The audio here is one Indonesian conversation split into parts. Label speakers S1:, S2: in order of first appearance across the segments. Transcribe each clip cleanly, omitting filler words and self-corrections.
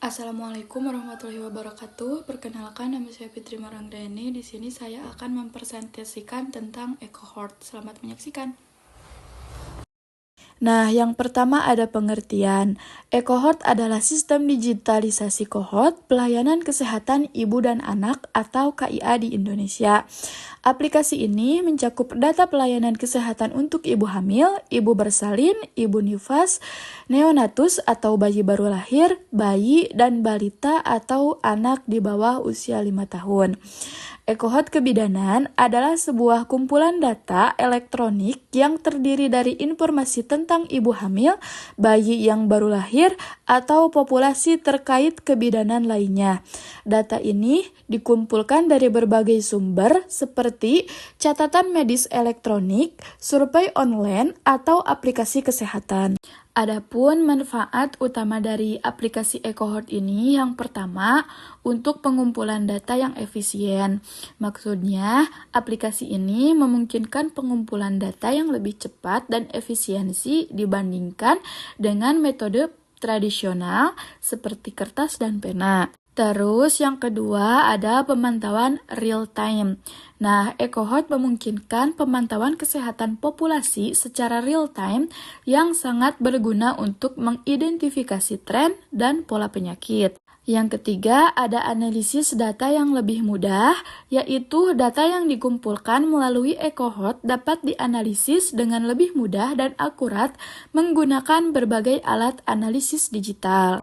S1: Assalamualaikum warahmatullahi wabarakatuh. Perkenalkan, nama saya Fitri Marangdani. Di sini saya akan mempresentasikan tentang e-cohort. Selamat menyaksikan. Nah, yang pertama ada pengertian. E-cohort adalah sistem digitalisasi kohort pelayanan kesehatan ibu dan anak atau KIA di Indonesia. Aplikasi ini mencakup data pelayanan kesehatan untuk ibu hamil, ibu bersalin, ibu nifas, neonatus atau bayi baru lahir, bayi dan balita atau anak di bawah usia 5 tahun. E-cohort kebidanan adalah sebuah kumpulan data elektronik yang terdiri dari informasi tentang ibu hamil, bayi yang baru lahir, atau populasi terkait kebidanan lainnya. Data ini dikumpulkan dari berbagai sumber seperti catatan medis elektronik, survei online, atau aplikasi kesehatan. Adapun manfaat utama dari aplikasi e-cohort ini yang pertama, untuk pengumpulan data yang efisien. Maksudnya, aplikasi ini memungkinkan pengumpulan data yang lebih cepat dan efisiensi dibandingkan dengan metode tradisional seperti kertas dan pena. Terus yang kedua ada pemantauan real time. Nah, e-cohort memungkinkan pemantauan kesehatan populasi secara real time yang sangat berguna untuk mengidentifikasi tren dan pola penyakit. Yang ketiga, ada analisis data yang lebih mudah, yaitu data yang dikumpulkan melalui e-cohort dapat dianalisis dengan lebih mudah dan akurat menggunakan berbagai alat analisis digital.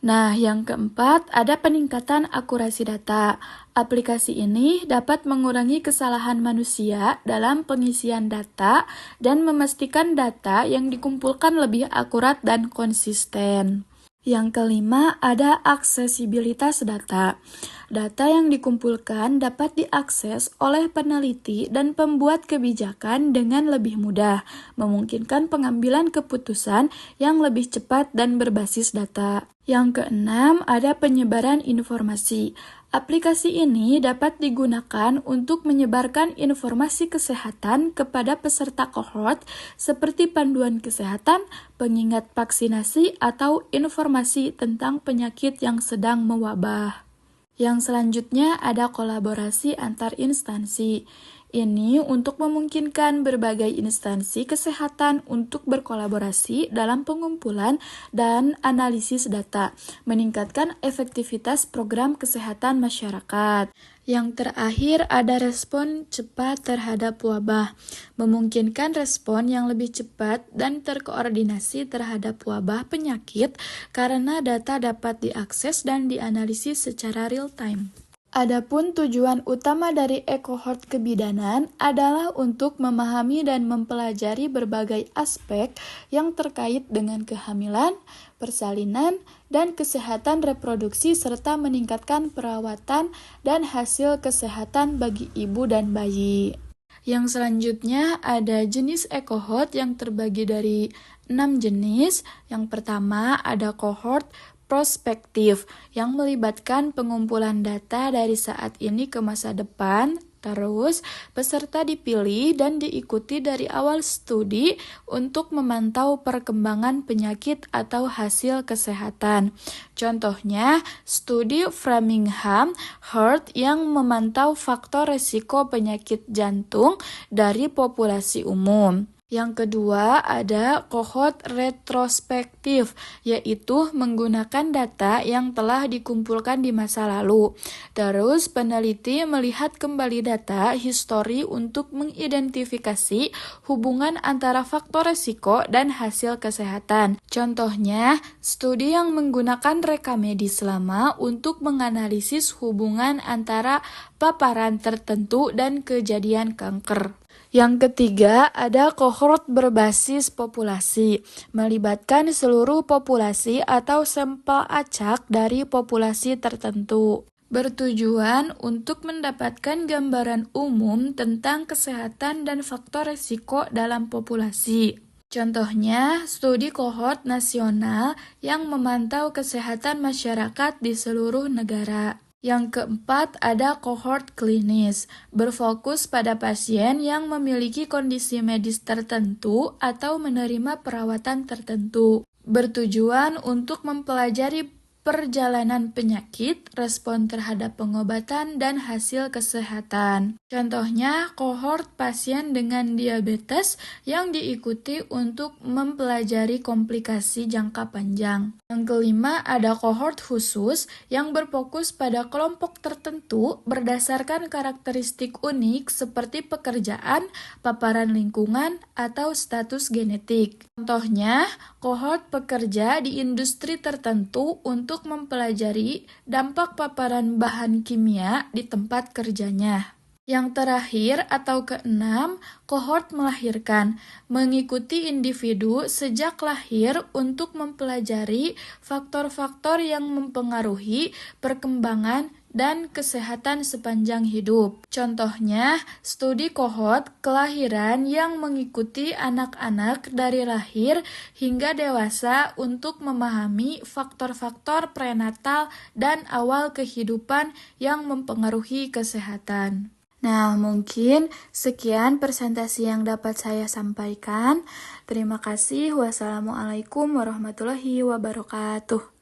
S1: Nah, yang keempat, ada peningkatan akurasi data. Aplikasi ini dapat mengurangi kesalahan manusia dalam pengisian data dan memastikan data yang dikumpulkan lebih akurat dan konsisten. Yang kelima, ada aksesibilitas data. Data yang dikumpulkan dapat diakses oleh peneliti dan pembuat kebijakan dengan lebih mudah, memungkinkan pengambilan keputusan yang lebih cepat dan berbasis data. Yang keenam, ada penyebaran informasi. Aplikasi ini dapat digunakan untuk menyebarkan informasi kesehatan kepada peserta kohort seperti panduan kesehatan, pengingat vaksinasi, atau informasi tentang penyakit yang sedang mewabah. Yang selanjutnya ada kolaborasi antar instansi. Ini untuk memungkinkan berbagai instansi kesehatan untuk berkolaborasi dalam pengumpulan dan analisis data, meningkatkan efektivitas program kesehatan masyarakat. Yang terakhir ada respon cepat terhadap wabah, memungkinkan respon yang lebih cepat dan terkoordinasi terhadap wabah penyakit karena data dapat diakses dan dianalisis secara real time. Adapun tujuan utama dari e-cohort kebidanan adalah untuk memahami dan mempelajari berbagai aspek yang terkait dengan kehamilan, persalinan, dan kesehatan reproduksi serta meningkatkan perawatan dan hasil kesehatan bagi ibu dan bayi. Yang selanjutnya ada jenis e-cohort yang terbagi dari 6 jenis. Yang pertama ada cohort prospektif yang melibatkan pengumpulan data dari saat ini ke masa depan. Terus, peserta dipilih dan diikuti dari awal studi untuk memantau perkembangan penyakit atau hasil kesehatan. Contohnya, studi Framingham Heart yang memantau faktor risiko penyakit jantung dari populasi umum. Yang kedua ada cohort retrospektif, yaitu menggunakan data yang telah dikumpulkan di masa lalu. Terus peneliti melihat kembali data histori untuk mengidentifikasi hubungan antara faktor risiko dan hasil kesehatan. Contohnya, studi yang menggunakan reka medis lama untuk menganalisis hubungan antara paparan tertentu dan kejadian kanker. Yang ketiga, ada cohort berbasis populasi, melibatkan seluruh populasi atau sampel acak dari populasi tertentu. Bertujuan untuk mendapatkan gambaran umum tentang kesehatan dan faktor risiko dalam populasi. Contohnya, studi kohort nasional yang memantau kesehatan masyarakat di seluruh negara. Yang keempat ada cohort klinis, berfokus pada pasien yang memiliki kondisi medis tertentu atau menerima perawatan tertentu. Bertujuan untuk mempelajari perjalanan penyakit, respon terhadap pengobatan, dan hasil kesehatan. Contohnya, kohort pasien dengan diabetes yang diikuti untuk mempelajari komplikasi jangka panjang. Yang kelima, ada kohort khusus yang berfokus pada kelompok tertentu berdasarkan karakteristik unik seperti pekerjaan, paparan lingkungan, atau status genetik. Contohnya, kohort pekerja di industri tertentu untuk mempelajari dampak paparan bahan kimia di tempat kerjanya. Yang terakhir atau keenam, kohort melahirkan, mengikuti individu sejak lahir untuk mempelajari faktor-faktor yang mempengaruhi perkembangan dan kesehatan sepanjang hidup. Contohnya, studi kohort kelahiran yang mengikuti anak-anak dari lahir hingga dewasa untuk memahami faktor-faktor prenatal dan awal kehidupan yang mempengaruhi kesehatan. Nah, mungkin sekian presentasi yang dapat saya sampaikan. Terima kasih. Wassalamualaikum warahmatullahi wabarakatuh.